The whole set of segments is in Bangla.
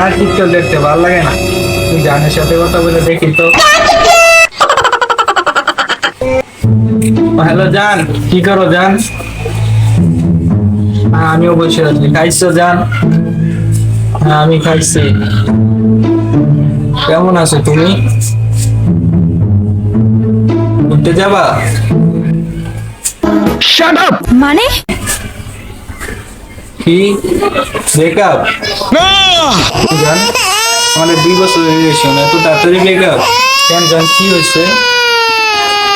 আর টিকটক দেখতে ভালো লাগে না। তুই জানের সাথে কথা বলে দেখি তো। হ্যালো জান, কি করো জান? হ্যাঁ আমিও বসে আছি। খাইছো জান? হ্যাঁ আমি খাইছি। কেমন আছো তুমি? ঘুরতে যাবা? মানে কি ব্রেকআপ? জান আমাদের 2 বছর রিলেশন, এত তাড়াতাড়ি ব্রেকআপ কেন জান? কি হয়েছে?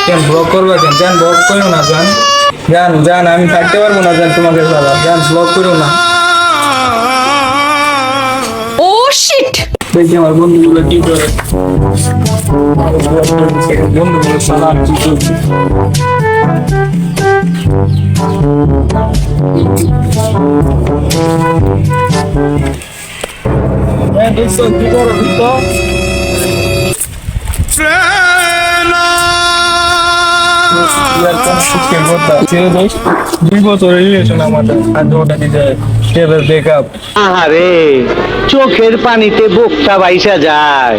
কেন ব্লক করবা কেন? জান ব্লক করো না জান। জান জান আমি থাকতে পারবো না জান তোমাদের ছাড়া। জান ব্লক করো না। ও শিট, দেখি আমার বন্ধুগুলো কি করে। বন্ধুগুলো সালাম কি করছে। দোস্ত কি করো দোস্ত? আহারে চোখের পানিতে বুকটা বাইসা যায়।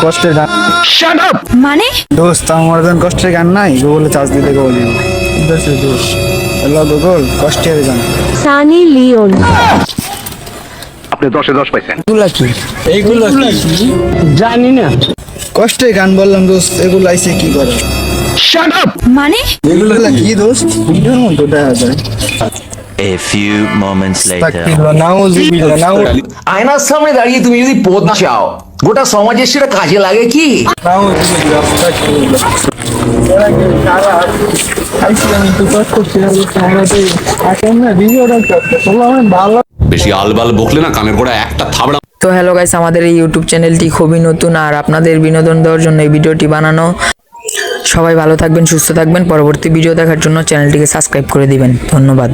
কষ্টের গান। মানে দোস্ত আমার গান কষ্টের গান নাই, গুগলে চার্জ দিলে গুগল গুগল কষ্টের গান। সানি লিওন। আপনি 10-এ 10 পাইছেন। এইগুলো কি? জানি না। কষ্টের গান বললাম দোস্ত, এগুলো আইছে কি করে? মানে এগুলো কি দোস্ত? ভিডিওর মতো দেখা যায়। A few moments later. তাকবীর, নাউযুবিল্লাহ, আয়নার সামনে দাঁড়িয়ে তুমি যদি পদ চাও, গোটা সমাজের সেটা কাজে লাগে কি? নাউযুবিল্লাহ, তাকবীর। এরা কি সারা আইছি আমি তো কষ্ট করছিলাম, আমরা তো এখন না ভিডিওটা করতে বললাম ভালো। বেশি আলবাল বকলে না কানের গোড়া একটা থাবড়া। তো হ্যালো গাইস, আমাদের এই ইউটিউব চ্যানেলটি খুবই নতুন আর আপনাদের বিনোদন দেওয়ার জন্য এই ভিডিওটি বানানো। সবাই ভালো থাকবেন, সুস্থ থাকবেন। পরবর্তী ভিডিও দেখার জন্য চ্যানেলটিকে সাবস্ক্রাইব করে দিবেন। ধন্যবাদ।